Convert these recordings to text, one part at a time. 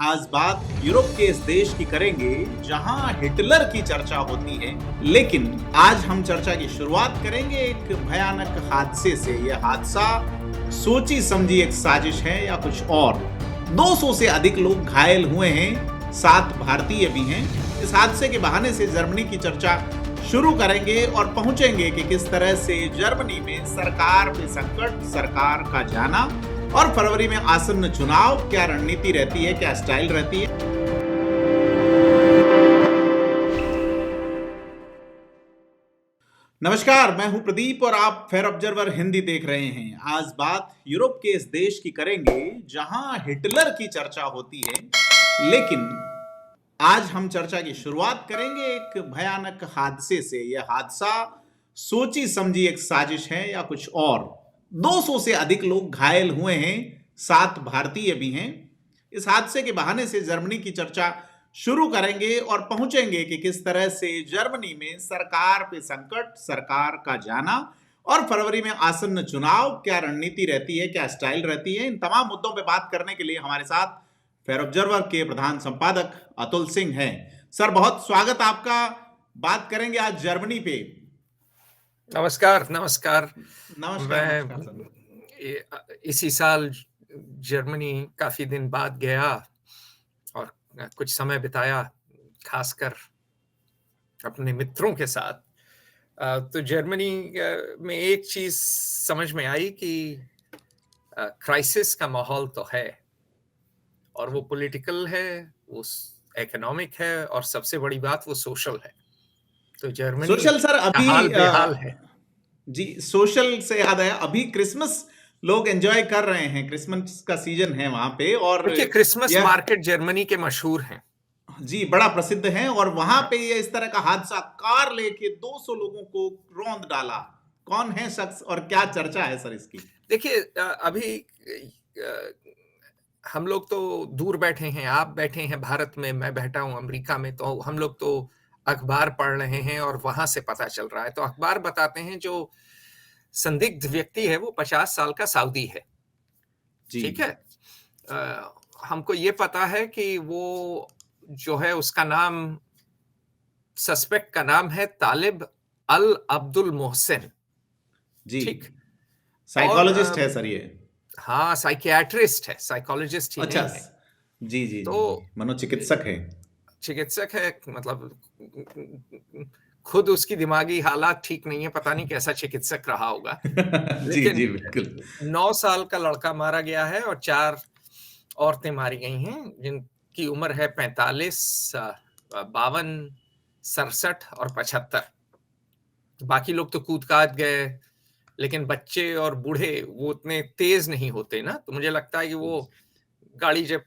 आज बात यूरोप के इस देश की करेंगे जहां हिटलर की चर्चा होती है। लेकिन आज हम चर्चा की शुरुआत करेंगे एक भयानक हादसे से। यह हादसा सोची समझी एक साजिश है या कुछ और। 200 से अधिक लोग घायल हुए हैं, 7 भारतीय भी हैं। इस हादसे के बहाने से जर्मनी की चर्चा शुरू करेंगे और पहुंचेंगे कि किस तरह से जर्मनी में सरकार पे संकट, सरकार का जाना और फरवरी में आसन्न चुनाव, क्या रणनीति रहती है, क्या स्टाइल रहती है। नमस्कार, मैं हूं प्रदीप और आप फेयर ऑब्जर्वर हिंदी देख रहे हैं। आज बात यूरोप के इस देश की करेंगे जहां हिटलर की चर्चा होती है। लेकिन आज हम चर्चा की शुरुआत करेंगे एक भयानक हादसे से। यह हादसा सोची समझी एक साजिश है या कुछ और। 200 से अधिक लोग घायल हुए हैं, 7 भारतीय भी हैं। इस हादसे के बहाने से जर्मनी की चर्चा शुरू करेंगे और पहुंचेंगे कि किस तरह से जर्मनी में सरकार पे संकट, सरकार का जाना और फरवरी में आसन्न चुनाव, क्या रणनीति रहती है, क्या स्टाइल रहती है। इन तमाम मुद्दों पे बात करने के लिए हमारे साथ फेयर ऑब्जर्वर के प्रधान संपादक अतुल सिंह हैं। सर, बहुत स्वागत आपका। बात करेंगे आज जर्मनी पे। नमस्कार। नमस्कार मैं सर। इसी साल जर्मनी काफी दिन बाद गया और कुछ समय बिताया, खासकर अपने मित्रों के साथ। तो जर्मनी में एक चीज समझ में आई कि क्राइसिस का माहौल तो है, और वो पॉलिटिकल है, वो इकोनॉमिक है, और सबसे बड़ी बात वो सोशल है। तो जर्मनी सोशल सर, अभी हाल बेहाल है जी। सोशल से याद आया, अभी क्रिसमस लोग एंजॉय कर रहे हैं, क्रिसमस का सीजन है वहां पे। और देखिए, क्रिसमस मार्केट जर्मनी के मशहूर हैं जी, बड़ा प्रसिद्ध है। और वहां पे ये इस तरह का हादसा, कार लेके 200 लोगों को रौंद डाला। कौन है शख्स और क्या चर्चा है सर इसकी? देखिए, अभी हम लोग तो दूर बैठे हैं, आप बैठे हैं भारत में, मैं बैठा हूं अमेरिका में, तो हम लोग तो अखबार पढ़ रहे हैं और वहां से पता चल रहा है। तो अखबार बताते हैं जो संदिग्ध व्यक्ति है वो 50 साल का सऊदी है, ठीक है। हमको ये पता है कि वो जो है, उसका नाम, सस्पेक्ट का नाम है तालिब अल अब्दुल मोहसिन, ठीक। साइकोलॉजिस्ट है सर ये? हाँ, साइकियाट्रिस्ट है, साइकोलॉजिस्ट ही अच्छा, नहीं है। जी जी तो मनोचिकित्सक है। चिकित्सक है, मतलब खुद उसकी दिमागी हालात ठीक नहीं है, पता नहीं कैसा चिकित्सक रहा होगा। जी जी, बिल्कुल। 9 साल का लड़का मारा गया है और 4 औरतें मारी गई हैं, जिनकी उम्र है 45, 52, 67 और 75। बाकी लोग तो कूद काद गए, लेकिन बच्चे और बूढ़े वो उतने तेज नहीं होते ना, तो मुझे लगता है कि वो गाड़ी जब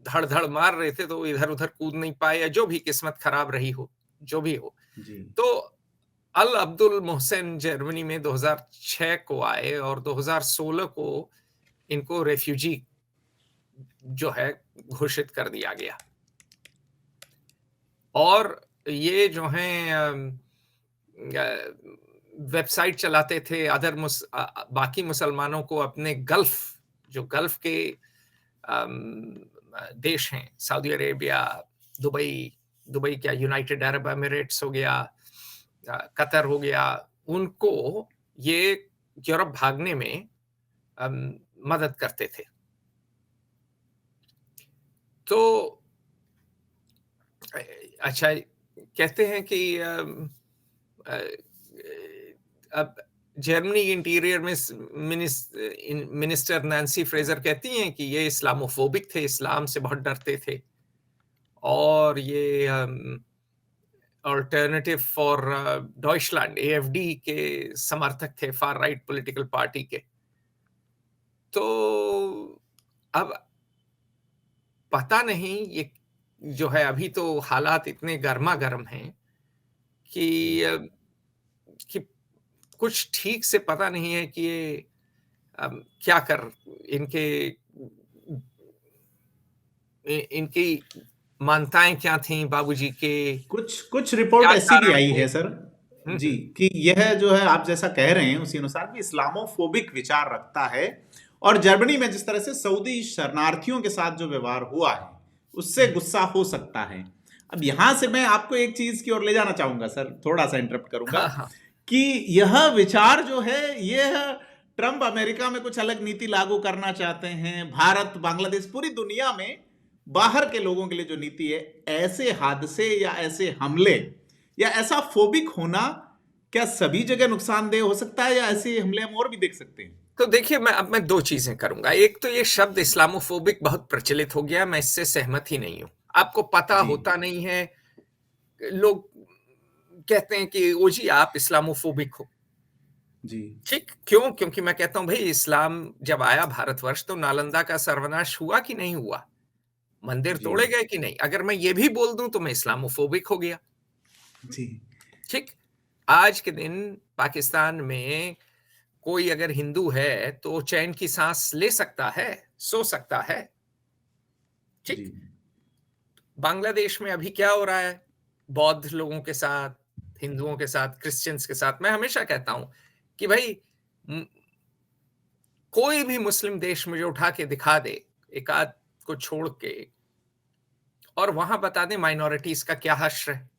धड़ धड़ मार रहे थे तो इधर उधर कूद नहीं पाए, या जो भी किस्मत खराब रही हो, जो भी हो। तो अल अब्दुल मोहसिन जर्मनी में 2006 को आए और 2016 को इनको रेफ्यूजी जो है घोषित कर दिया गया। और ये जो हैं वेबसाइट चलाते थे, बाकी मुसलमानों को अपने गल्फ के देश हैं, सऊदी अरेबिया, दुबई क्या, यूनाइटेड अरब एमिरेट्स हो गया, कतर हो गया, उनको ये यूरोप भागने में मदद करते थे। तो अच्छा, कहते हैं कि अब जर्मनी इंटीरियर में मिनिस्टर नैन्सी फ्रेजर कहती हैं कि ये इस्लामोफोबिक थे, इस्लाम से बहुत डरते थे, और ये अल्टरनेटिव फॉर डॉइचलैंड, एएफडी के समर्थक थे, फार राइट पॉलिटिकल पार्टी के। तो अब पता नहीं, ये जो है, अभी तो हालात इतने गर्मा गर्म हैं कि कुछ ठीक से पता नहीं है कि ये क्या कर, इनकी मान्यताएं क्या थी बाबूजी के। कुछ रिपोर्ट ऐसी भी आई है सर जी, कि यह जो है, आप जैसा कह रहे हैं उसी अनुसार, कि इस्लामोफोबिक विचार रखता है। और जर्मनी में जिस तरह से सऊदी शरणार्थियों के साथ जो व्यवहार हुआ है, उससे गुस्सा हो सकता है। अब यहां से मैं आपको एक चीज की ओर ले जाना चाहूंगा सर, थोड़ा सा इंटरप्ट करूंगा हाँ हाँ कि यह विचार जो है, यह ट्रम्प अमेरिका में कुछ अलग नीति लागू करना चाहते हैं, भारत बांग्लादेश पूरी दुनिया में बाहर के लोगों के लिए जो नीति है, ऐसे हादसे या ऐसे हमले या ऐसा फोबिक होना क्या सभी जगह नुकसानदेह हो सकता है, या ऐसे हमले हम और भी देख सकते हैं? तो देखिए, मैं दो चीजें करूंगा। एक तो ये शब्द इस्लामोफोबिक बहुत प्रचलित हो गया, मैं इससे सहमत ही नहीं हूं। आपको पता जी होता नहीं है, लोग कहते हैं कि ओ जी आप इस्लामोफोबिक हो। जी ठीक क्यों? क्योंकि मैं कहता हूं भाई, इस्लाम जब आया भारतवर्ष तो नालंदा का सर्वनाश हुआ कि नहीं हुआ? मंदिर जी तोड़े गए कि नहीं? अगर मैं ये भी बोल दूं तो मैं इस्लामोफोबिक हो गया। जी ठीक, आज के दिन पाकिस्तान में कोई अगर हिंदू है तो चैन की सांस ले सकता है, सो सकता है। जी ठीक, बांग्लादेश में अभी क्या हो रहा है बौद्ध लोगों के साथ, हिंदुओं के साथ, क्रिश्चियंस के साथ? मैं हमेशा कहता हूं कि भाई, कोई भी मुस्लिम देश मुझे उठा के दिखा दे एक आध को छोड़ के, और वहां बता दे माइनॉरिटीज का क्या हश्र है।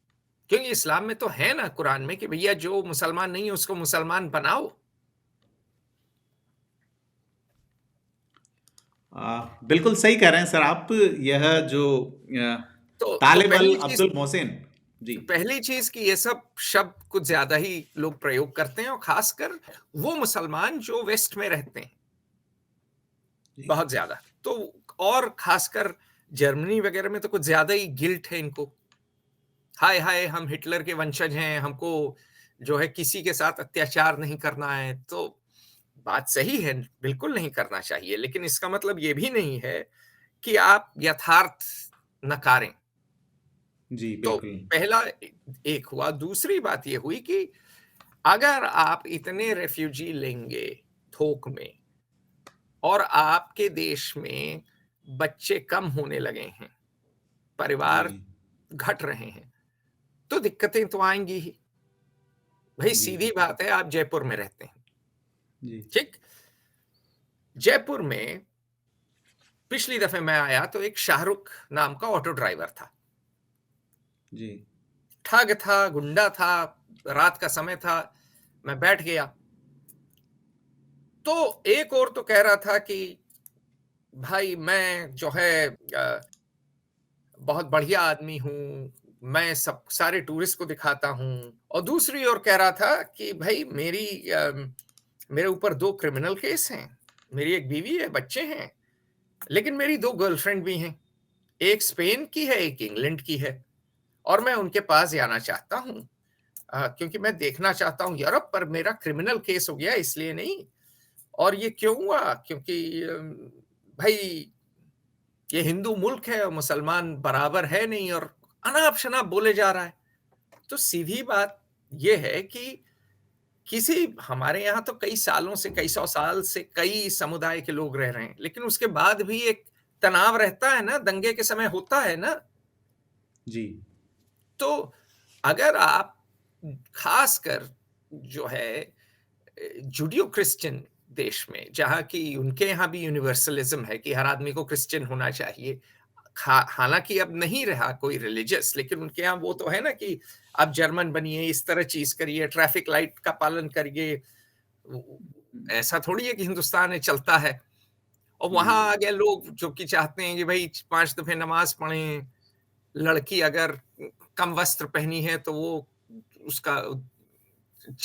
क्योंकि इस्लाम में तो है ना, कुरान में, कि भैया जो मुसलमान नहीं है उसको मुसलमान बनाओ। बिल्कुल सही कह रहे हैं सर आप। यह जो तो तालिब अल अब्दुल मोहसिन जी पहली चीज कि ये सब शब्द कुछ ज्यादा ही लोग प्रयोग करते हैं, और खासकर वो मुसलमान जो वेस्ट में रहते हैं बहुत ज्यादा। तो और खासकर जर्मनी वगैरह में तो कुछ ज्यादा ही गिल्ट है इनको। हाय हाय, हम हिटलर के वंशज हैं, हमको जो है किसी के साथ अत्याचार नहीं करना है। तो बात सही है, बिल्कुल नहीं करना चाहिए, लेकिन इसका मतलब ये भी नहीं है कि आप यथार्थ नकारें। जी तो बिल्कुल पहला एक हुआ। दूसरी बात ये हुई कि अगर आप इतने रेफ्यूजी लेंगे थोक में, और आपके देश में बच्चे कम होने लगे हैं, जी परिवार घट रहे हैं, तो दिक्कतें तो आएंगी ही। भाई जी सीधी बात है, आप जयपुर में रहते हैं। जी ठीक, जयपुर में पिछली दफे मैं आया तो एक शाहरुख नाम का ऑटो ड्राइवर था। जी ठग था, गुंडा था, रात का समय था, मैं बैठ गया। तो एक और तो कह रहा था कि भाई मैं जो है बहुत बढ़िया आदमी हूँ, मैं सब सारे टूरिस्ट को दिखाता हूँ। और दूसरी ओर कह रहा था कि भाई मेरे ऊपर 2 क्रिमिनल केस हैं, मेरी एक बीवी है, बच्चे हैं, लेकिन मेरी 2 गर्लफ्रेंड भी हैं, एक स्पेन की है, एक इंग्लैंड की है, और मैं उनके पास जाना चाहता हूँ क्योंकि मैं देखना चाहता हूँ यूरोप, पर मेरा क्रिमिनल केस हो गया इसलिए नहीं। और ये क्यों हुआ? क्योंकि भाई ये हिंदू मुल्क है और मुसलमान बराबर है नहीं, और अनाप शनाप बोले जा रहा है। तो सीधी बात ये है कि किसी हमारे यहाँ तो कई सालों से, कई सौ साल से कई समुदाय के लोग रह रहे हैं, लेकिन उसके बाद भी एक तनाव रहता है ना, दंगे के समय होता है ना। जी तो अगर आप खासकर जो है जुडियो क्रिश्चियन देश में, जहाँ की उनके यहाँ भी यूनिवर्सलिज्म है कि हर आदमी को क्रिश्चियन होना चाहिए, हालांकि अब नहीं रहा कोई रिलीजियस, लेकिन उनके यहाँ वो तो है ना कि आप जर्मन बनिए, इस तरह चीज करिए, ट्रैफिक लाइट का पालन करिए। ऐसा थोड़ी है कि हिंदुस्तान में चलता है। और जी वहां आ गए लोग जो कि चाहते हैं कि भाई 5 दफे नमाज पढ़ें, लड़की अगर कम वस्त्र पहनी है तो उसका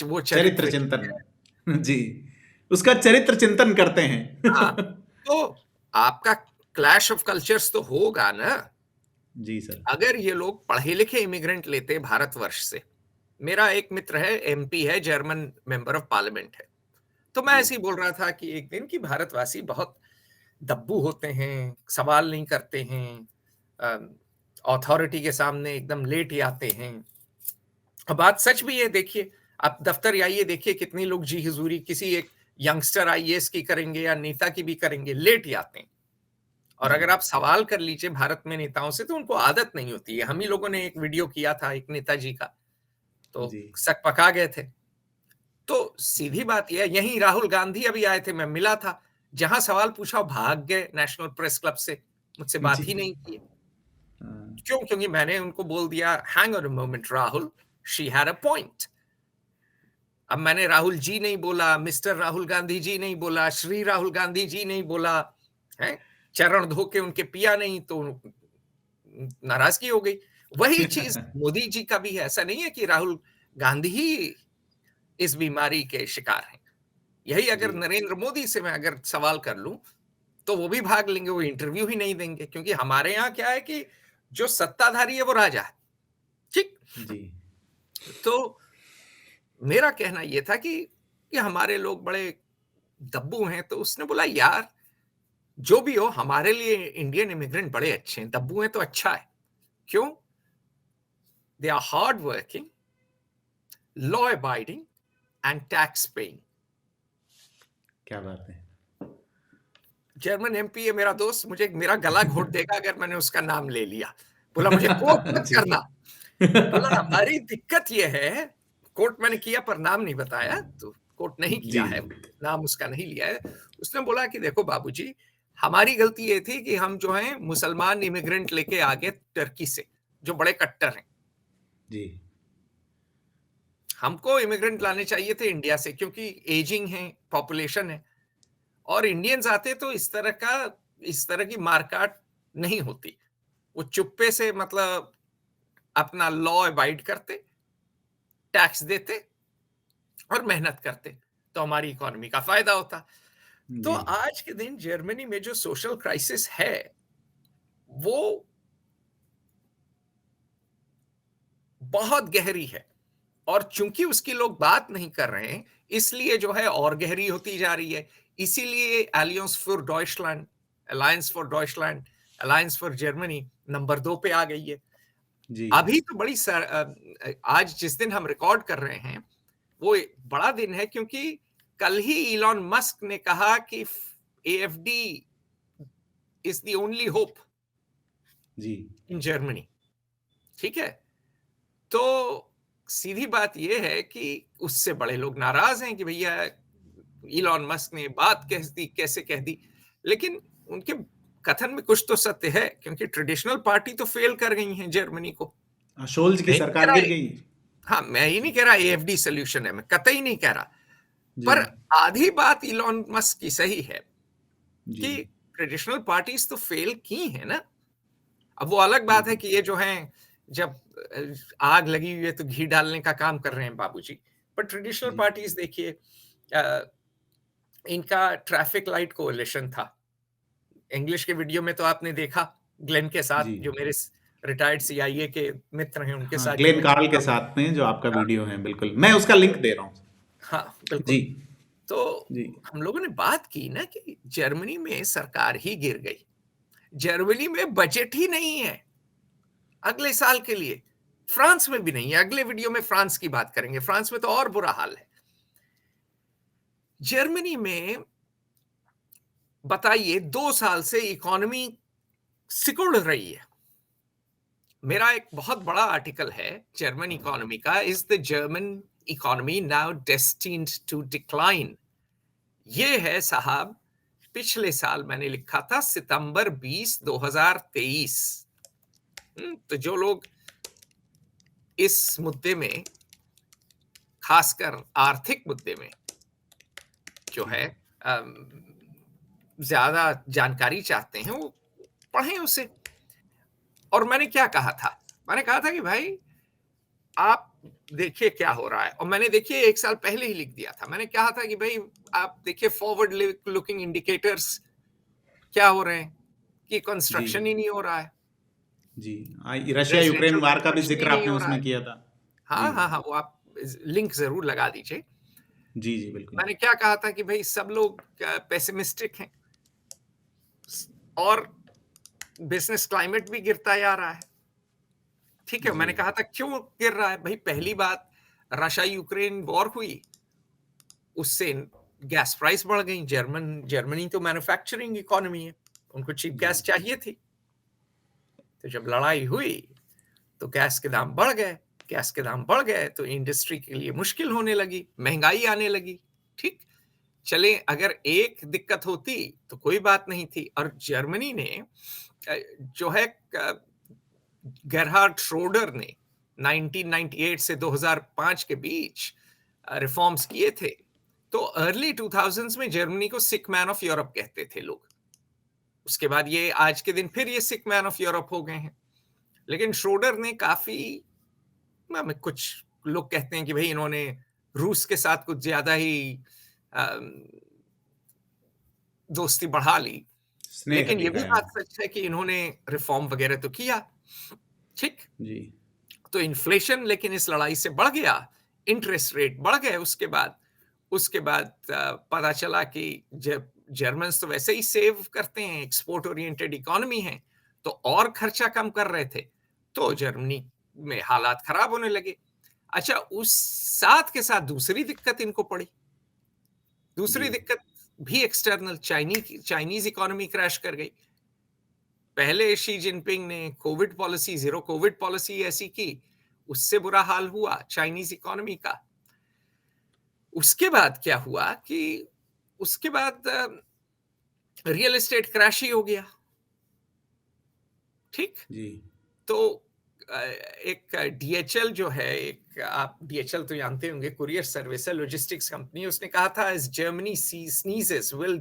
वो चरित्र चरित्र चिंतन जी, उसका चरित्र चिंतन करते हाँ। हैं तो आपका क्लैश ऑफ कल्चर्स तो होगा ना। जी सर अगर ये लोग पढ़े लिखे इमिग्रेंट लेते भारतवर्ष से, मेरा एक मित्र है, एमपी है, जर्मन मेंबर ऑफ पार्लियामेंट है, तो मैं जी ऐसे ही बोल रहा था कि एक दिन की भारतवासी बहुत दब्बू होते हैं, सवाल नहीं करते हैं, अथॉरिटी के सामने एकदम लेट ही आते हैं। अब बात सच भी है, देखिए आप दफ्तर आइए, देखिए कितने लोग जी हुजूरी किसी एक यंगस्टर आईएएस की करेंगे या नेता की भी करेंगे, लेट ही आते हैं। और जी अगर आप सवाल कर लीजिए भारत में नेताओं से तो उनको आदत नहीं होती है। हम ही लोगों ने एक वीडियो किया था एक नेताजी का, तो जी सक पका गए थे। तो सीधी बात यह है, यहीं राहुल गांधी अभी आए थे, मैं मिला था, जहां सवाल पूछा भाग गए नेशनल प्रेस क्लब से, मुझसे बात जी ही नहीं की। क्यों? क्योंकि मैंने उनको बोल दिया, hang on a moment Rahul, she had a point. अब मैंने राहुल जी नहीं बोला, मिस्टर राहुल गांधी जी नहीं बोला, श्री राहुल गांधी जी नहीं बोला, है चरण धो के उनके पिया नहीं, तो नाराजगी हो गई। वही चीज मोदी जी का भी है। ऐसा नहीं है कि राहुल गांधी ही इस बीमारी के शिकार हैं। यही अगर जी नरेंद्र मोदी से मैं अगर सवाल कर लूं, तो वो भी भाग लेंगे, वो इंटरव्यू ही नहीं देंगे, क्योंकि हमारे यहाँ क्या है कि जो सत्ताधारी है वो राजा है। ठीक। जी तो मेरा कहना यह था कि हमारे लोग बड़े दब्बू हैं। तो उसने बोला, यार जो भी हो, हमारे लिए इंडियन इमिग्रेंट बड़े अच्छे हैं, दब्बू हैं तो अच्छा है। क्यों? They are hard working, law abiding and tax paying. क्या बात है। जर्मन एमपी है मेरा दोस्त, मुझे मेरा गला घोट देगा अगर मैंने उसका नाम ले लिया। बोला, मुझे कोट मत जी करना। बोला, हमारी दिक्कत यह है, कोट मैंने किया पर नाम नहीं बताया, तो कोट नहीं किया जी है, नाम उसका नहीं लिया है। उसने बोला कि देखो बाबूजी, हमारी गलती ये थी कि हम जो है मुसलमान इमिग्रेंट लेके आ गए टर्की से, जो बड़े कट्टर हैं। जी हमको इमिग्रेंट लाने चाहिए थे इंडिया से, क्योंकि एजिंग है, पॉपुलेशन है, और इंडियंस आते तो इस तरह की मारकाट नहीं होती। वो चुप्पे से मतलब अपना लॉ अबाइड करते, टैक्स देते और मेहनत करते, तो हमारी इकोनॉमी का फायदा होता। तो जी आज के दिन जर्मनी में जो सोशल क्राइसिस है, वो बहुत गहरी है, और चूंकि उसकी लोग बात नहीं कर रहे हैं, इसलिए जो है और गहरी होती जा रही है। इसीलिए alliance for Deutschland, alliance for Germany number 2 पे आ गई है। जी अभी तो आज जिस दिन हम रिकॉर्ड कर रहे हैं, वो बड़ा दिन है, क्योंकि कल ही इलॉन मस्क ने कहा कि AfD is the only hope जी इन जर्मनी। ठीक है। तो सीधी बात यह है कि उससे बड़े लोग नाराज हैं कि भैया इलॉन मस्क ने बात कैसे कह दी। लेकिन उनके कथन में कुछ तो सत्य है, क्योंकि ट्रेडिशनल पार्टी तो फेल कर गई हैं जर्मनी को। शोल्ज की नहीं कह सरकार रहा, गिर गई। हाँ, मैं ही नहीं कह रहा एएफडी सोल्यूशन है, मैं कतई नहीं कह रहा। जी पर आधी बात इलॉन मस्क की सही है जी कि ट्रेडिशनल पार्टीज तो फेल की है ना। अब वो अलग बात है बिल्कुल। कि ये जो है, जब आग लगी हुई है तो घी डालने का काम कर रहे हैं बाबूजी। पर ट्रेडिशनल जी पार्टीज देखिए, इनका ट्रैफिक लाइट कोalition था। इंग्लिश के वीडियो में तो आपने देखा, ग्लेन के साथ, जी जो मेरे रिटायर्ड सीआईए के मित्र हैं, उनके हाँ, साथ जो ग्लेन मैं कार्ल के चलता हूँ। साथ में जो आपका हाँ, वीडियो है, बिल्कुल मैं उसका लिंक दे रहा हूँ। हाँ, जी बिल्कुल। तो जी हम लोगों ने बात की ना कि जर्मनी में सरकार ही गिर गई, जर्मनी में बजट ही नहीं है अगले साल के लिए, फ्रांस में भी नहीं है। अगले वीडियो में फ्रांस की बात करेंगे, फ्रांस में तो और बुरा हाल है। जर्मनी में बताइए 2 साल से इकोनॉमी सिकुड़ रही है। मेरा एक बहुत बड़ा आर्टिकल है जर्मन इकोनॉमी का, is the German economy now destined to decline. ये है साहब, पिछले साल मैंने लिखा था सितंबर 20 2023। तो जो लोग इस मुद्दे में, खासकर आर्थिक मुद्दे में जो जी है ज्यादा जानकारी चाहते हैं, वो पढ़ें उसे। और मैंने क्या कहा था? मैंने कहा था कि भाई आप देखिए क्या हो रहा है, और मैंने देखिए 1 साल पहले ही लिख दिया था। मैंने कहा था कि भाई आप देखिए फॉरवर्ड लुकिंग इंडिकेटर्स क्या हो रहे हैं, कि जी कंस्ट्रक्शन ही नहीं हो रहा है, जी रशिया यूक्रेन रेजिडेंशियल वार का भी कंस्ट्रक्शन ही जिक्र नहीं आपने हो रहा उसमें है। किया था। जी हाँ, हाँ, हाँ, वो आप लिंक जरूर लगा दीजिए। जी जी बिल्कुल। मैंने क्या कहा था कि भाई सब लोग पेसिमिस्टिक हैं, और बिजनेस क्लाइमेट भी गिरता जा रहा है। ठीक है, जी मैंने कहा था क्यों गिर रहा है? भाई पहली बात, रशिया यूक्रेन वॉर हुई, उससे गैस प्राइस बढ़ गई। जर्मनी तो मैन्युफैक्चरिंग इकोनॉमी है, उनको चीप जी गैस चाहिए थी। तो जब लड़ाई हुई तो गैस के दाम बढ़ गए। गैस के दाम बढ़ गए तो इंडस्ट्री के लिए मुश्किल होने लगी, महंगाई आने लगी। ठीक, चले, अगर एक दिक्कत होती तो कोई बात नहीं थी। और जर्मनी ने जो है गेरहार्ड श्रोडर ने 1998 से 2005 के बीच रिफॉर्म्स किए थे। तो अर्ली 2000s में जर्मनी को सिक मैन ऑफ यूरोप कहते थे लोग। उसके बाद ये आज के दिन फिर ये सिक मैन ऑफ यूरोप हो गए हैं। लेकिन श्रोडर ने काफी, कुछ लोग कहते हैं कि भाई इन्होंने रूस के साथ कुछ ज्यादा ही दोस्ती बढ़ा ली, लेकिन ये भी बात सच है कि इन्होंने रिफॉर्म वगैरह तो किया, ठीक जी। तो इन्फ्लेशन लेकिन इस लड़ाई से बढ़ गया, इंटरेस्ट रेट बढ़ गए। उसके बाद पता चला कि जब जर्मन्स तो वैसे ही सेव करते हैं, एक्सपोर्ट ओरिएंटेड इकोनॉमी है, तो और खर्चा कम कर रहे थे, तो जर्मनी में हालात खराब होने लगे। अच्छा, उस साथ के साथ दूसरी दिक्कत इनको पड़ी। दूसरी दिक्कत भी एक्सटर्नल, चाइनीज इकोनॉमी क्रैश कर गई। पहले शी जिनपिंग ने Covid policy, zero Covid policy ऐसी की, उससे बुरा हाल हुआ चाइनीज इकोनॉमी का। उसके बाद क्या हुआ कि उसके बाद रियल एस्टेट क्रैश ही हो गया, ठीक जी। तो एक DHL जो है, एक आप DHL तो जानते होंगे, कुरियर सर्विस है, लॉजिस्टिक्स कंपनी, उसने कहा था as Germany sneezes will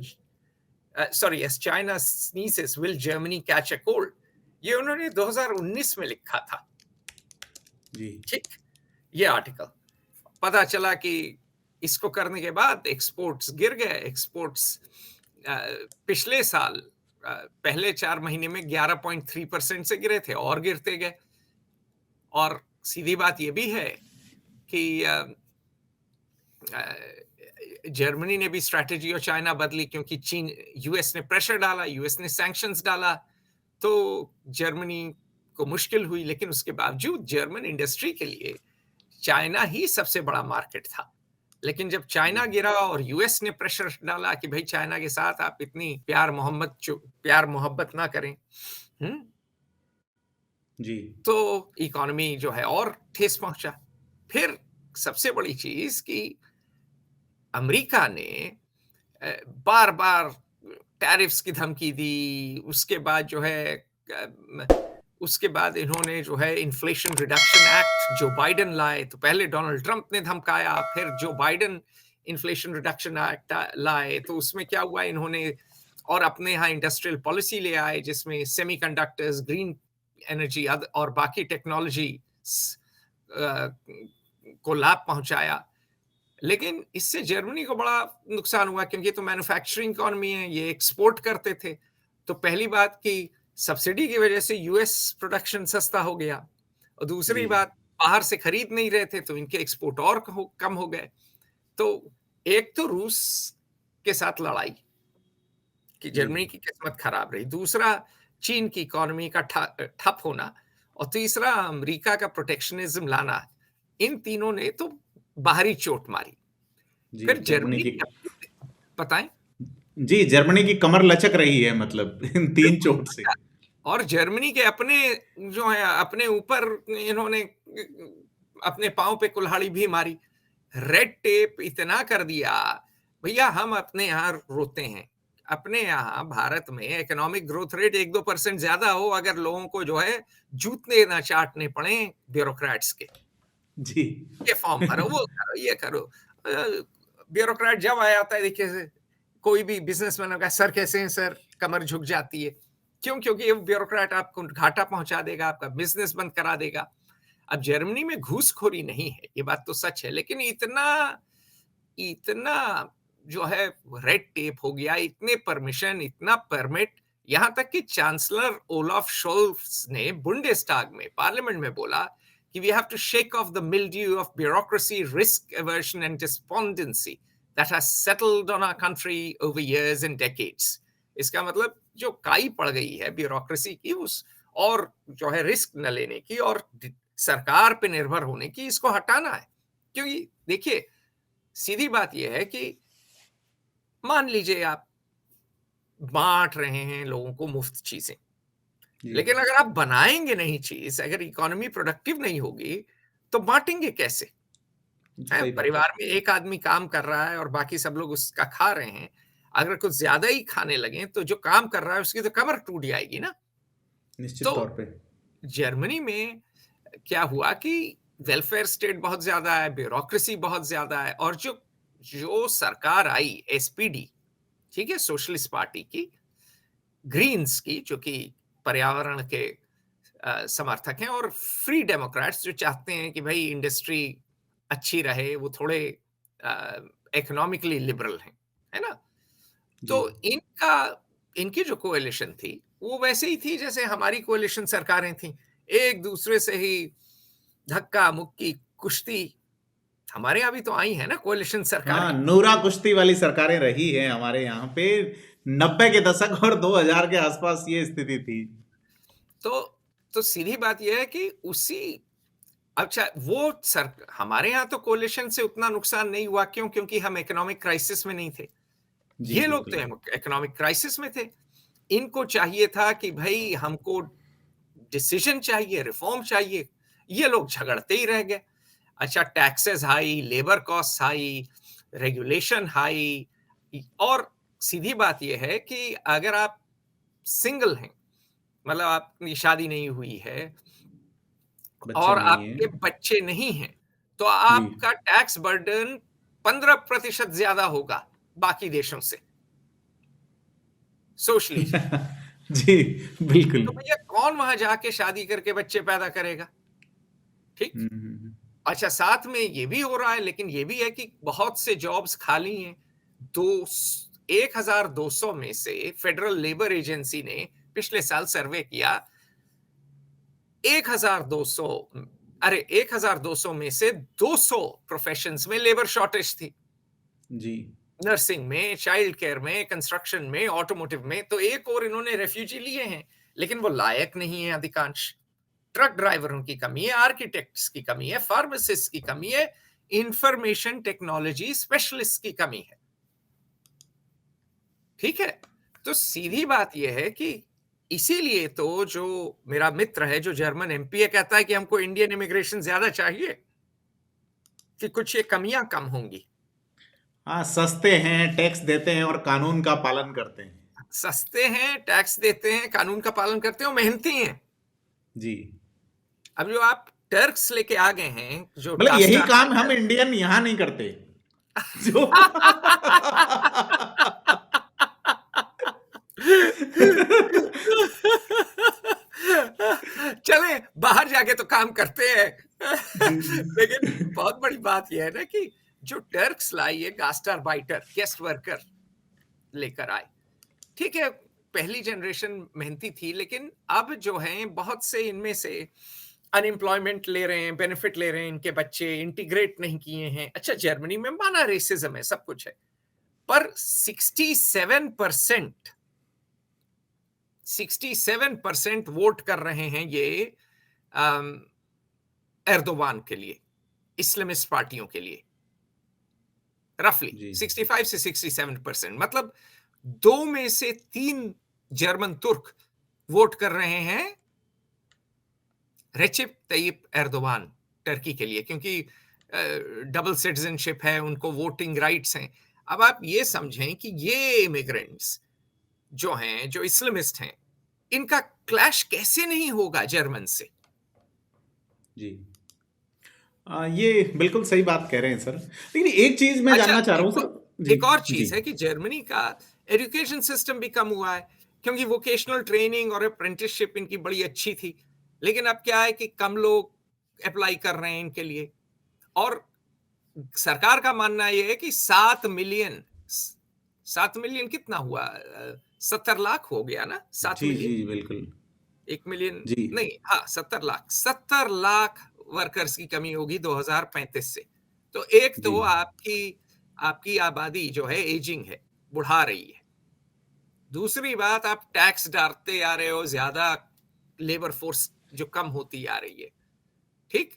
as China sneezes will Germany catch a cold। ये उन्होंने 2019 में लिखा था जी। ठीक। ये आर्टिकल पता चला कि इसको करने के बाद एक्सपोर्ट्स गिर गए। एक्सपोर्ट्स पिछले साल पहले 4 महीने में 11.3% से गिरे थे और गिरते गए। और सीधी बात ये भी है कि जर्मनी ने भी स्ट्रैटेजी और चाइना बदली, क्योंकि चीन, यूएस ने प्रेशर डाला, यूएस ने सैंक्शंस डाला, तो जर्मनी को मुश्किल हुई। लेकिन उसके बावजूद जर्मन इंडस्ट्री के लिए चाइना ही सबसे बड़ा मार्केट था। लेकिन जब चाइना गिरा और यूएस ने प्रेशर डाला कि भाई चाइना के साथ आप इतनी प्यार मोहब्बत ना करें, जी, तो इकोनॉमी जो है और ठेस पहुंचा। फिर सबसे बड़ी चीज कि अमेरिका ने बार बार टैरिफ्स की धमकी दी। उसके बाद जो है उसके बाद इन्होंने जो है inflation reduction act Joe Biden लाए, तो पहले डोनाल्ड ट्रंप ने धमकाया, फिर Joe Biden inflation reduction act लाए, तो उसमें क्या हुआ, इन्होंने और अपने यहाँ इंडस्ट्रियल पॉलिसी ले आए जिसमें सेमीकंडक्टर्स, ग्रीन एनर्जी और बाकी टेक्नोलॉजी को लाभ पहुंचाया। लेकिन इससे जर्मनी को बड़ा नुकसान हुआ, क्योंकि तो मैन्युफैक्चरिंग इकोनॉमी है, ये एक्सपोर्ट करते थे। तो पहली बात कि सब्सिडी की वजह से यूएस प्रोडक्शन सस्ता हो गया, और दूसरी बात बाहर से खरीद नहीं रहे थे, तो इनके एक्सपोर्ट और कम हो गए। तो एक तो रूस के साथ लड़ाई कि जर्मनी की किस्मत खराब रही, दूसरा चीन की इकोनॉमी का ठप होना, और तीसरा अमेरिका का प्रोटेक्शनिज्म लाना। इन तीनों ने तो बाहरी चोट मारी। फिर जर्मनी की बताएं जी, जर्मनी की कमर लचक रही है, मतलब इन तीन चोट से। और जर्मनी के अपने जो है, अपने ऊपर इन्होंने अपने पांव पे कुल्हाड़ी भी मारी। रेड टेप इतना कर दिया, भैया हम अपने यहाँ रोते हैं, अपने यहाँ भारत में इकोनॉमिक ग्रोथ रेट 1-2% ज्यादा हो, अगर लोगों को जो है जूतने ना चाटने पड़े ब्यूरोक्रेट्स के, जी, ये फॉर्म भरो, वो करो, ये करो। ब्यूरोक्रेट जब आ जाता है, देखिए कोई भी बिजनेसमैन का सर कैसे हैं सर, कमर झुक जाती है। क्यों? क्योंकि ये ब्यूरोक्रेट आपको घाटा पहुंचा देगा, आपका बिजनेस बंद करा देगा। अब जर्मनी में घूसखोरी नहीं है, ये बात तो सच है, लेकिन इतना जो है रेड टेप हो गया, इतने परमिशन, इतना परमिट, यहां तक कि चांसलर ओलाफ शोल्स ने बुंडेस्टाग में, पार्लियामेंट में बोला कि we have to shake off the mildew of bureaucracy, risk aversion and despondency that has settled on our country over years and decades। इसका मतलब जो काई पड़ गई है ब्यूरोक्रेसी की, उस और जो है रिस्क न लेने की और सरकार पे निर्भर होने की, इसको हटाना है। क्योंकि देखिए सीधी बात यह है कि मान लीजिए आप बांट रहे हैं लोगों को मुफ्त चीजें, लेकिन अगर आप बनाएंगे नहीं चीज, अगर इकोनॉमी प्रोडक्टिव नहीं होगी, तो बांटेंगे कैसे? परिवार में एक आदमी काम कर रहा है और बाकी सब लोग उसका खा रहे हैं, अगर कुछ ज्यादा ही खाने लगे तो जो काम कर रहा है उसकी तो कमर टूट जाएगी ना। निश्चित तौर पे। जर्मनी में क्या हुआ कि वेलफेयर स्टेट बहुत ज्यादा है, ब्यूरोक्रेसी बहुत ज्यादा है, और जो जो सरकार आई एसपीडी, ठीक है, सोशलिस्ट पार्टी की, ग्रीन्स की, जो कि पर्यावरण के समर्थक हैं, और फ्री डेमोक्रेट्स जो चाहते हैं कि भाई इंडस्ट्री अच्छी रहे, वो थोड़े इकोनॉमिकली लिबरल हैं, है ना? जी। तो इनका इनकी जो कोएलिशन थी वो वैसे ही थी जैसे हमारी कोएलिशन सरकारें थी, एक दूसरे से ही धक्का मुक्की कुश्ती। हमारे यहाँ भी तो आई है ना कोएलिशन हाँ, सरकारें। नूरा कुश्ती वाली सरकारें रही है हमारे यहाँ पे। 90 के दशक और 2000 के आसपास ये स्थिति थी। तो तो सीधी बात यह है कि उसी, अच्छा वो सर हमारे यहाँ तो कोलिशन से उतना नुकसान नहीं हुआ, क्यों? क्योंकि हम इकोनॉमिक क्राइसिस में नहीं थे। जी, ये लोग बिल्कुल। तो इकोनॉमिक क्राइसिस में थे। इनको चाहिए था कि भाई हमको डिसीजन चाहिए, रिफॉर्म चाहिए। ये लोग झगड़ते ही रह गए। अच्छा, taxes high, labour cost high, regulation high, और सीधी बात यह है कि अगर आप सिंगल हैं, मतलब आपकी शादी नहीं हुई है बच्चे और नहीं आपके हैं। बच्चे नहीं हैं, तो जी। आपका टैक्स बर्डन 15% ज्यादा होगा बाकी देशों से, सोचली। जी, बिल्कुल। तो भैया कौन वहां जाके शादी करके बच्चे पैदा करेगा? ठीक। हुँ, हुँ, हुँ। अच्छा, साथ में ये भी हो रहा है, लेकिन ये भी है कि बहुत से जॉब्स खाली हैं। दो 1200 में से फेडरल लेबर एजेंसी ने पिछले साल सर्वे किया, 1200, अरे 1200 में से 200 प्रोफेशंस में लेबर शॉर्टेज थी। जी। नर्सिंग में, चाइल्ड केयर में, कंस्ट्रक्शन में, ऑटोमोटिव में। तो एक और इन्होंने रेफ्यूजी लिए हैं, लेकिन वो लायक नहीं है अधिकांश। ट्रक ड्राइवरों की कमी है, आर्किटेक्ट्स की कमी है, फार्मासिस्ट की कमी है, इंफॉर्मेशन टेक्नोलॉजी स्पेशलिस्ट की कमी है। ठीक है? तो सीधी बात यह है कि इसीलिए तो जो मेरा मित्र है जो जर्मन एमपी है, कहता है कि हमको इंडियन इमिग्रेशन ज्यादा चाहिए कि कुछ ये कमियां कम होंगी। हाँ, सस्ते हैं, टैक्स देते हैं और कानून का पालन करते हैं। सस्ते हैं, टैक्स देते हैं, कानून का पालन करते हैं और मेहनती हैं। जी। अब जो आप टर्क्स लेके आ गए हैं, जो मतलब यही गास्टा काम हम इंडियन यहाँ नहीं करते। जो चले बाहर जाके तो काम करते हैं। जी। लेकिन बहुत बड़ी बात यह है ना कि जो टर्क्स लाई है, गास्टारबाइटर, गेस्ट वर्कर लेकर आए। ठीक है, पहली जनरेशन मेहनती थी, लेकिन अब जो है बहुत से इनमें से अनएम्प्लॉयमेंट ले रहे हैं, बेनिफिट ले रहे हैं, इनके बच्चे इंटीग्रेट नहीं किए हैं। अच्छा, जर्मनी में माना रेसिज्म है, सब कुछ है, पर 67% वोट कर रहे हैं ये एर्दोवान के लिए, इस्लामिस्ट पार्टियों के लिए। रफली जी। 65 से 67%, मतलब 2 में से 3 जर्मन तुर्क वोट कर रहे हैं रेसिप तय्यिप एर्दोवान टर्की के लिए, क्योंकि डबल सिटीजनशिप है, उनको वोटिंग राइट्स हैं। अब आप ये समझें कि ये इमिग्रेंट्स जो हैं, जो इस्लामिस्ट हैं, इनका क्लैश कैसे नहीं होगा जर्मन से? जी। ये बिल्कुल सही बात कह रहे हैं सर। लेकिन एक चीज़ मैं अच्छा, जानना चाह रहा हूँ सर। जी, एक और जी। चीज है कि जर्मनी का एजुकेशन सिस्टम भी कम हुआ है, क्योंकि वोकेशनल ट्रेनिंग और अप्रेंटिसशिप इनकी बड़ी अच्छी थी। लेकिन अब क्या है कि कम लोग अप्लाई कर रहे हैं इनके लिए, और सरकार का मानना यह है कि 7 मिलियन कितना हुआ, 70 लाख हो गया ना, सात जी, मिलियन जी, बिल्कुल। 1 मिलियन जी, नहीं, हाँ 70 लाख वर्कर्स की कमी होगी 2035 से। तो एक जी, तो आपकी आपकी आबादी जो है एजिंग है, बुढ़ा रही है। दूसरी बात, आप टैक्स डालते आ रहे हो, ज्यादा लेबर फोर्स जो कम होती आ रही है। ठीक।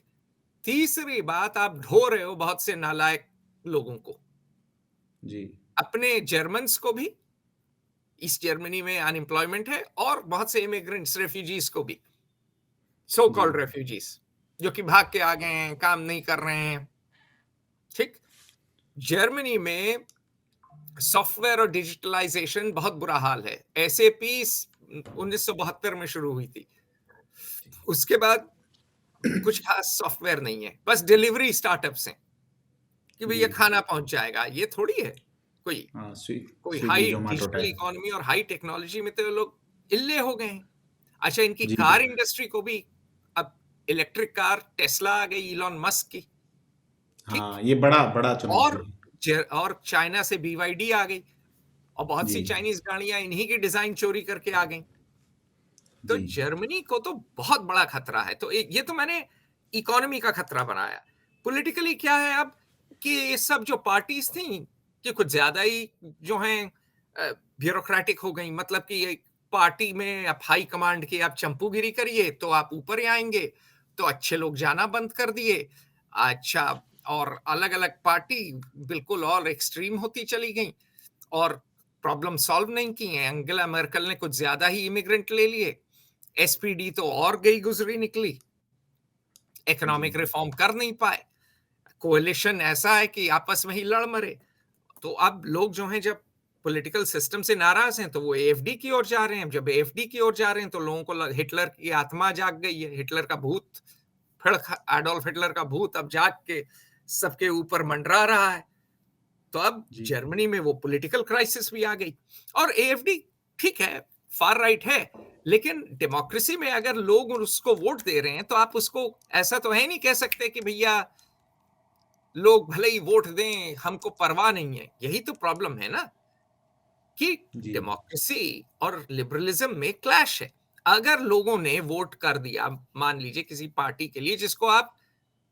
तीसरी बात, आप ढो रहे हो बहुत से नालायक लोगों को, जी, अपने जर्मन्स को भी, ईस्ट जर्मनी में अनएम्प्लॉयमेंट है, और बहुत से इमिग्रेंट्स रेफ्यूजीज को भी, सो जी, कॉल्ड रेफ्यूजीज, जो कि भाग के आ गए हैं, काम नहीं कर रहे हैं। ठीक। जर्मनी में सॉफ्टवेयर और डिजिटलाइजेशन बहुत बुरा हाल है। एसएपी 1972 में शुरू हुई थी, उसके बाद कुछ खास सॉफ्टवेयर नहीं है, बस डिलीवरी स्टार्टअप्स हैं कि भैया जी। खाना पहुंच जाएगा। ये थोड़ी है कोई हाँ, कोई Swiggy, high Zomato digital type. Economy और हाई टेक्नोलॉजी में तो ये लोग इल्ले हो गए हैं। अच्छा, इनकी जी। कार इंडस्ट्री को भी अब इलेक्ट्रिक कार टेस्ला आ गई इलॉन मस्क की, ठीक। हाँ, ये बड़ा बड़ा चुनौती और है। और चाइना से बीवाईडी आ गई और बहुत जी। सी चाइनीज गाड़ियां इन्हीं की डिजाइन चोरी करके आ गई। तो जी। जर्मनी को तो बहुत बड़ा खतरा है। तो ये तो मैंने इकोनॉमी का खतरा बनाया। पॉलिटिकली क्या है अब कि ये सब जो पार्टीज थी कि कुछ ज्यादा ही जो हैं ब्यूरोक्रेटिक हो गई। मतलब कि एक पार्टी में आप हाई कमांड की आप चंपूगिरी करिए तो आप ऊपर ही आएंगे, तो अच्छे लोग जाना बंद कर दिए। अच्छा, और अलग अलग पार्टी बिल्कुल और एक्सट्रीम होती चली गई और प्रॉब्लम सॉल्व नहीं की है। एंगेला मर्केल ने कुछ ज्यादा ही इमिग्रेंट ले लिए, एसपीडी तो और गई गुजरी निकली, जी। इकोनॉमिक रिफॉर्म कर नहीं पाए। कोalition ऐसा है कि आपस में ही लड़ मरे। तो अब लोग जो हैं जब पॉलिटिकल सिस्टम से नाराज हैं तो वो एएफडी की ओर जा रहे हैं। जब एएफडी की ओर जा रहे हैं तो लोगों को हिटलर की आत्मा जाग गई है, हिटलर का भूत, फिर एडोल्फ हिटलर का भूत अब जाग के सबके ऊपर मंडरा रहा है। तो अब जी। जर्मनी में वो पॉलिटिकल क्राइसिस भी आ गई। और एएफडी ठीक है, फार राइट है, लेकिन डेमोक्रेसी में अगर लोग उसको वोट दे रहे हैं तो आप उसको ऐसा तो है नहीं कह सकते कि भैया लोग भले ही वोट दें, हमको परवाह नहीं है। यही तो प्रॉब्लम है ना कि जी। डेमोक्रेसी और लिबरलिज्म में क्लैश है। अगर लोगों ने वोट कर दिया मान लीजिए किसी पार्टी के लिए जिसको आप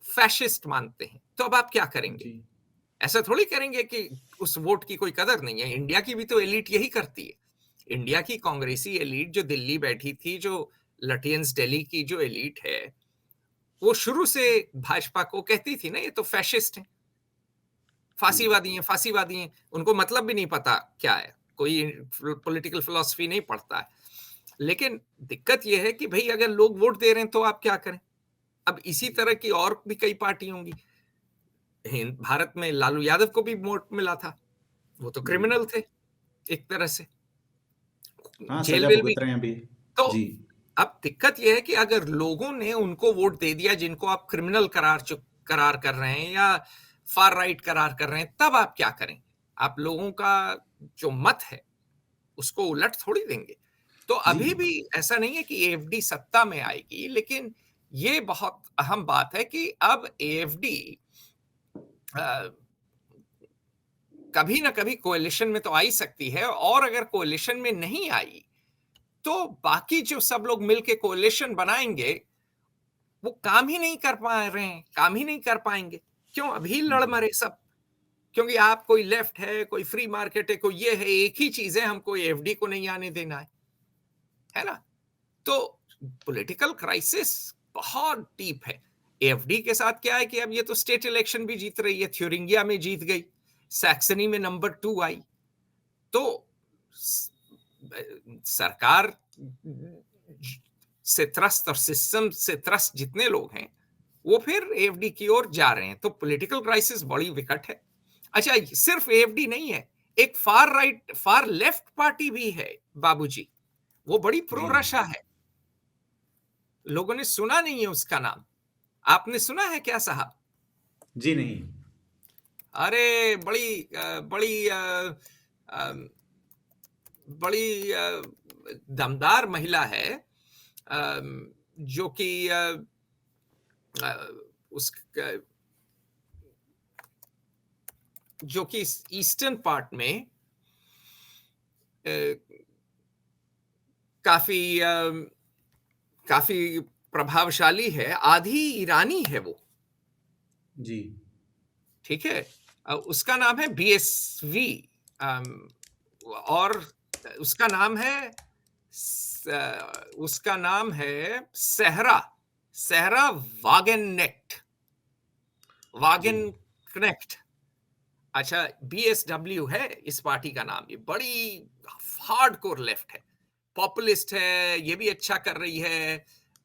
फैशिस्ट मानते हैं, तो अब आप क्या करेंगे? जी। ऐसा थोड़ी करेंगे कि उस वोट की कोई कदर नहीं है। इंडिया की भी तो एलीट यही करती है। इंडिया की कांग्रेसी एलीट जो दिल्ली बैठी थी, जो लटियंस दिल्ली की जो एलीट है, वो शुरू से भाजपा को कहती थी ना ये तो फैशिस्ट है, जी। फांसीवादी हैं, फांसीवादी हैं। उनको मतलब भी नहीं पता क्या है, कोई पॉलिटिकल फिलॉसफी नहीं पढ़ता है। लेकिन दिक्कत यह है कि भाई अगर लोग वोट दे रहे हैं तो आप क्या करें? अब इसी तरह की और भी कई पार्टी होंगी। हिंद भारत में लालू यादव को भी वोट मिला था, वो तो जी। क्रिमिनल थे एक तरह से, हाँ, जेल सज़ा वेल भी। भुगत रहे हैं अभी। तो जी। अब दिक्कत यह है कि अगर लोगों ने उनको वोट दे दिया जिनको आप क्रिमिनल करार कर रहे हैं या फार राइट करार कर रहे हैं, तब आप क्या करें? आप लोगों का जो मत है उसको उलट थोड़ी देंगे। तो जी। अभी भी ऐसा नहीं है कि एएफडी सत्ता में आएगी, लेकिन ये बहुत अहम बात है कि अब एएफडी कभी ना कभी कोएलिशन में तो आ ही सकती है, और अगर कोएलिशन में नहीं आई तो बाकी जो सब लोग मिलके कोएलिशन बनाएंगे वो काम ही नहीं कर पा रहे हैं, काम ही नहीं कर पाएंगे। क्यों? अभी लड़ जी। मरे सब। क्योंकि आप कोई लेफ्ट है, कोई फ्री मार्केट है, कोई ये है, एक ही चीज है, हमको एफडी को नहीं आने देना है ना? तो पॉलिटिकल क्राइसिस बहुत डीप है। एफडी के साथ क्या है कि अब ये तो स्टेट इलेक्शन भी जीत रही है, थ्यूरिंगिया में जीत गई, सैक्सनी में नंबर 2 आई। तो सरकार से त्रस्त और सिस्टम से त्रस्त जितने लोग हैं वो फिर एफडी की ओर जा रहे हैं। तो पॉलिटिकल क्राइसिस बड़ी विकट है। अच्छा, सिर्फ एफडी नहीं है, एक far right far left party भी है बाबूजी, वो बड़ी जी। प्रो रशा है। लोगों ने सुना नहीं है उसका नाम। आपने सुना है क्या साहब? जी नहीं। अरे बड़ी दमदार महिला है, जो कि उस जो कि ईस्टर्न पार्ट में काफी काफी प्रभावशाली है, आधी ईरानी है वो, जी। ठीक है। उसका नाम है बीएसवी, और उसका नाम है उसका नाम है सहरा सहरा वागेननेक्ट जी। वागेन कनेक्ट। अच्छा, बीएसडब्ल्यू है इस पार्टी का नाम। ये बड़ी हार्डकोर लेफ्ट है, पॉपुलिस्ट है, ये भी अच्छा कर रही है।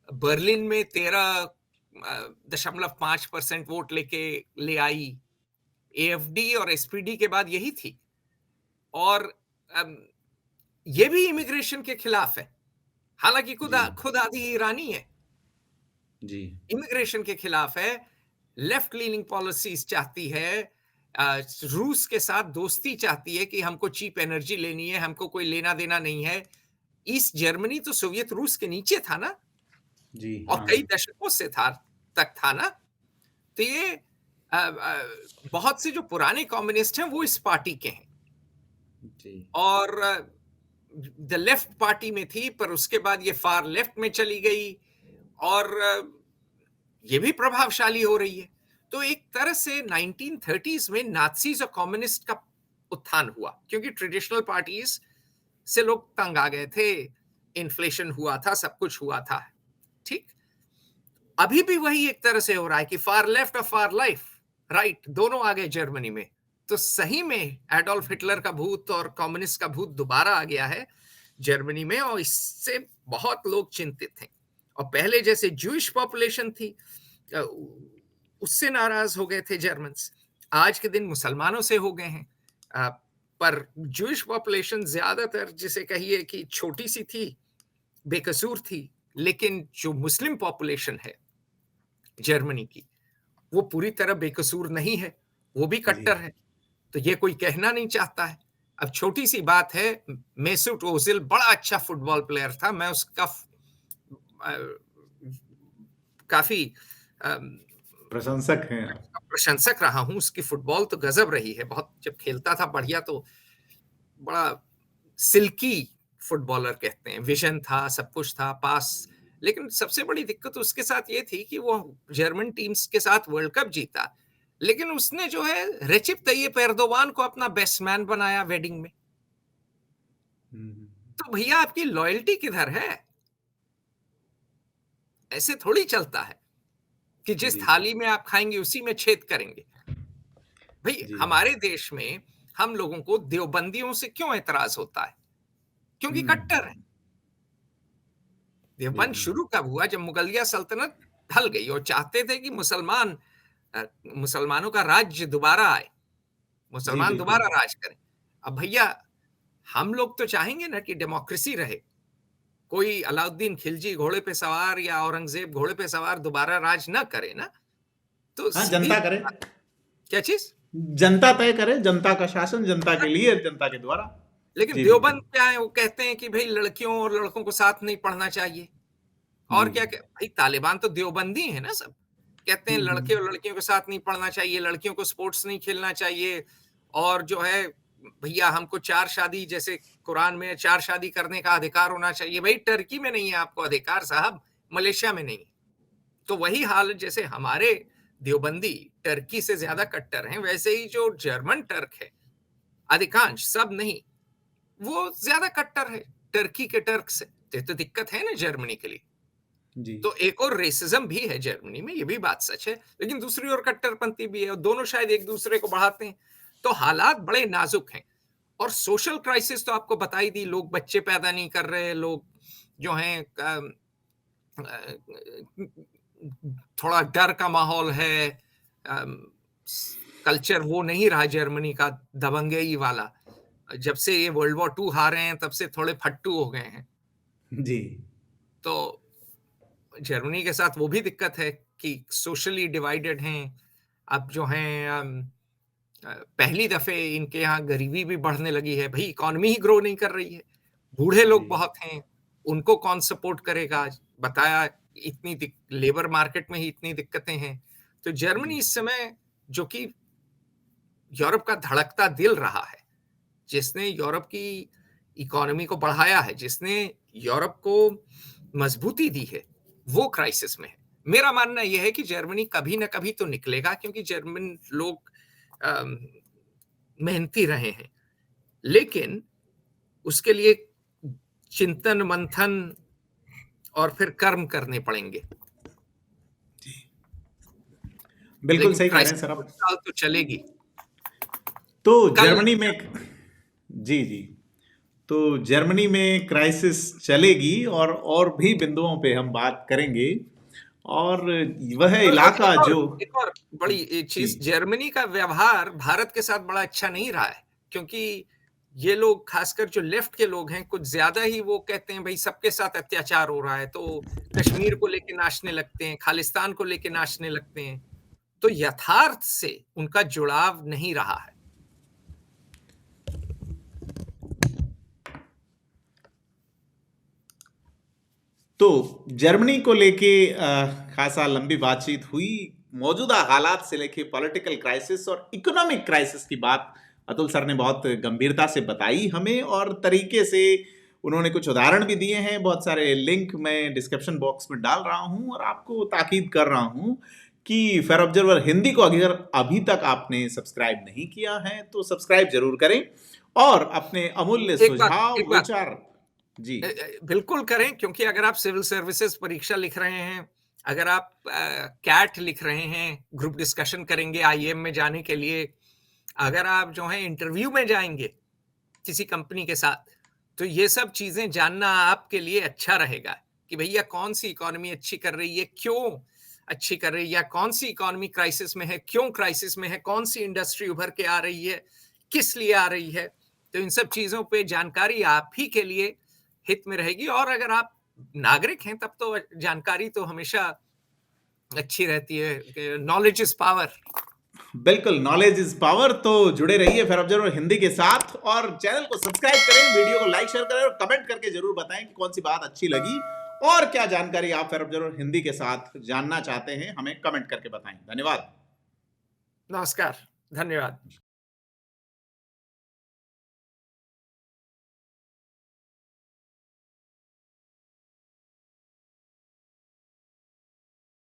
बर्लिन में 13.5% वोट लेके ले आई। एएफडी और एसपीडी के बाद यही थी। और ये भी इमिग्रेशन के खिलाफ है, हालांकि खुद जी। खुद आधी ईरानी है। जी। इमिग्रेशन के खिलाफ है, लेफ्ट लीनिंग पॉलिसीज चाहती है, रूस के साथ दोस्ती चाहती है कि हमको चीप एनर्जी लेनी है, हमको कोई लेना देना नहीं है। ईस्ट जर्मनी तो सोवियत रूस के नीचे था ना, जी, और हाँ। कई दशकों से तक था ना। तो ये बहुत से जो पुराने कम्युनिस्ट हैं वो इस पार्टी के हैं, जी। और द लेफ्ट पार्टी में थी, पर उसके बाद ये फार लेफ्ट में चली गई, और ये भी प्रभावशाली हो रही है। तो एक तरह से 1930s में नाज़ीज़ और कम्युनिस्ट का उत्थान हुआ, क्योंकि ट्रेडिशनल पार्टीज से लोग तंग आ गए थे, इन्फ्लेशन हुआ था, सब कुछ हुआ था, ठीक। अभी भी वही एक तरह से हो रहा है कि फार लेफ्ट और फार राइट दोनों आ गए जर्मनी में। तो सही में एडोल्फ हिटलर का भूत और कम्युनिस्ट का भूत दोबारा आ गया है जर्मनी में, और इससे बहुत लोग चिंतित हैं। और पहले जैसे जूइश पॉपुलेशन थी, उससे नाराज हो गए थे जर्मन्स, आज के दिन मुसलमानों से हो गए हैं। पर जूइश पॉपुलेशन ज्यादातर जिसे कहिए कि छोटी सी थी, बेकसूर थी, लेकिन जो मुस्लिम पॉपुलेशन है जर्मनी की, वो पूरी तरह बेकसूर नहीं है, वो भी जी। कट्टर है। तो ये कोई कहना नहीं चाहता है। अब छोटी सी बात है, मेसूट ओजिल बड़ा अच्छा फुटबॉल प्लेयर था, मैं उसका काफी प्रशंसक हैं आप। प्रशंसक रहा हूं, उसकी फुटबॉल तो गजब रही है, बहुत जब खेलता था बढ़िया, तो बड़ा सिल्की फुटबॉलर कहते हैं, विजन था, सब कुछ था, पास। लेकिन सबसे बड़ी दिक्कत उसके साथ ये थी कि वो जर्मन टीम्स के साथ वर्ल्ड कप जीता, लेकिन उसने जो है रेसिप तैय्यिप एर्दोगान को अपना बेस्ट मैन बनाया वेडिंग में। तो भैया आपकी लॉयल्टी किधर है? ऐसे थोड़ी चलता है कि जिस जी। थाली में आप खाएंगे उसी में छेद करेंगे। भाई जी। हमारे देश में हम लोगों को देवबंदियों से क्यों एतराज होता है? क्योंकि कट्टर है। जी, देवबंद जी। शुरू कब हुआ? जब मुगलिया सल्तनत ढल गई और चाहते थे कि मुसलमानों का राज्य दोबारा आए, जी, मुसलमान बिल्कुल। दोबारा राज करें। अब भैया हम लोग तो चाहेंगे ना कि डेमोक्रेसी रहे, कोई अलाउद्दीन खिलजी घोड़े पे सवार या औरंगजेब घोड़े पे सवार दोबारा राज ना करे ना। तो हाँ, सीधी जनता करे। क्या चीज? जनता तय करे, जनता का शासन जनता के लिए, जनता के द्वारा। लेकिन जी, बिल्कुल। देवबंद क्या है, वो कहते हैं कि भाई लड़कियों और लड़कों को साथ नहीं पढ़ना चाहिए। और जी। क्या भाई तालिबान तो देवबंदी है ना सब। कहते हैं लड़के और लड़कियों के साथ नहीं पढ़ना चाहिए, लड़कियों को स्पोर्ट्स नहीं खेलना चाहिए, और जो है भैया हमको 4 शादी, जैसे कुरान में 4 शादी करने का अधिकार होना चाहिए। भाई टर्की में नहीं है आपको अधिकार साहब, मलेशिया में नहीं। तो वही हाल जैसे हमारे देवबंदी टर्की से ज्यादा कट्टर हैं, वैसे ही जो जर्मन टर्क है, अधिकांश सब नहीं, वो ज्यादा कट्टर है टर्की के टर्क से। तो दिक्कत है ना जर्मनी के लिए। जी। तो एक और रेसिज्म भी है जर्मनी में, ये भी बात सच है, लेकिन दूसरी ओर कट्टरपंथी भी है, और दोनों शायद एक दूसरे को बढ़ाते हैं। तो हालात बड़े नाजुक हैं। और सोशल क्राइसिस तो आपको बता ही दी, लोग बच्चे पैदा नहीं कर रहे, लोग जो हैं थोड़ा डर का माहौल है, कल्चर वो नहीं रहा जर्मनी का दबंगई वाला। जब से ये वर्ल्ड वॉर 2 हारे हैं तब से थोड़े फट्टू हो गए हैं। जी। तो जर्मनी के साथ वो भी दिक्कत है कि सोशली डिवाइडेड हैं। अब जो हैं पहली दफे इनके यहाँ गरीबी भी बढ़ने लगी है, भाई इकोनॉमी ही ग्रो नहीं कर रही है, बूढ़े लोग जी। बहुत हैं, उनको कौन सपोर्ट करेगा? बताया इतनी लेबर मार्केट में ही इतनी दिक्कतें हैं। तो जर्मनी जी। इस समय जो कि यूरोप का धड़कता दिल रहा है, जिसने यूरोप की इकोनॉमी को बढ़ाया है, जिसने यूरोप को मजबूती दी है, वो क्राइसिस में है। मेरा मानना यह है कि जर्मनी कभी ना कभी तो निकलेगा, क्योंकि जर्मन लोग मेहनती रहे हैं, लेकिन उसके लिए चिंतन मंथन और फिर कर्म करने पड़ेंगे। बिल्कुल लेकिन सही कह रहे हैं क्राइसिस सर आप। 2 साल तो चलेगी। तो कल जर्मनी में जी, जी। तो जर्मनी में क्राइसिस चलेगी, और भी बिंदुओं पे हम बात करेंगे, और वह इलाका जो एक और बड़ी जी। चीज, जर्मनी का व्यवहार भारत के साथ बड़ा अच्छा नहीं रहा है, क्योंकि ये लोग खासकर जो लेफ्ट के लोग हैं कुछ ज्यादा ही वो कहते हैं भाई सबके साथ अत्याचार हो रहा है, तो कश्मीर को लेके नाचने लगते हैं, खालिस्तान को लेके नाचने लगते हैं। तो यथार्थ से उनका जुड़ाव नहीं रहा है। तो जर्मनी को लेके खासा लंबी बातचीत हुई। मौजूदा हालात से लेके पॉलिटिकल क्राइसिस और इकोनॉमिक क्राइसिस की बात अतुल सर ने बहुत गंभीरता से बताई हमें, और तरीके से उन्होंने कुछ उदाहरण भी दिए हैं। बहुत सारे लिंक मैं डिस्क्रिप्शन बॉक्स में डाल रहा हूं, और आपको ताकीद कर रहा हूं कि फेयर ऑब्जर्वर हिंदी को अगर अभी तक आपने सब्सक्राइब नहीं किया है तो सब्सक्राइब जरूर करें, और अपने अमूल्य सुझाव एक बात विचार जी बिल्कुल करें, क्योंकि अगर आप सिविल सर्विसेज परीक्षा लिख रहे हैं, अगर आप कैट लिख रहे हैं, ग्रुप डिस्कशन करेंगे आईएएम में जाने के लिए, अगर आप जो है इंटरव्यू में जाएंगे किसी कंपनी के साथ, तो ये सब चीजें जानना आपके लिए अच्छा रहेगा कि भैया कौन सी इकोनॉमी अच्छी कर रही है, क्यों अच्छी कर रही है, या कौन सी इकोनॉमी क्राइसिस में है, क्यों क्राइसिस में है, कौन सी इंडस्ट्री उभर के आ रही है, किस लिए आ रही है। तो इन सब चीजों पे जानकारी आप ही के लिए हित में रहेगी, और अगर आप नागरिक हैं तब तो जानकारी तो हमेशा अच्छी रहती है। Knowledge is power. बिल्कुल, नॉलेज इज पावर। तो जुड़े रहिए फेयर ऑब्जर्वर हिंदी के साथ, और चैनल को सब्सक्राइब करें, वीडियो को लाइक शेयर करें, और कमेंट करके जरूर बताएं कि कौन सी बात अच्छी लगी, और क्या जानकारी आप फेयर ऑब्जर्वर हिंदी के साथ जानना चाहते हैं, हमें कमेंट करके बताएं। धन्यवाद। नमस्कार, धन्यवाद।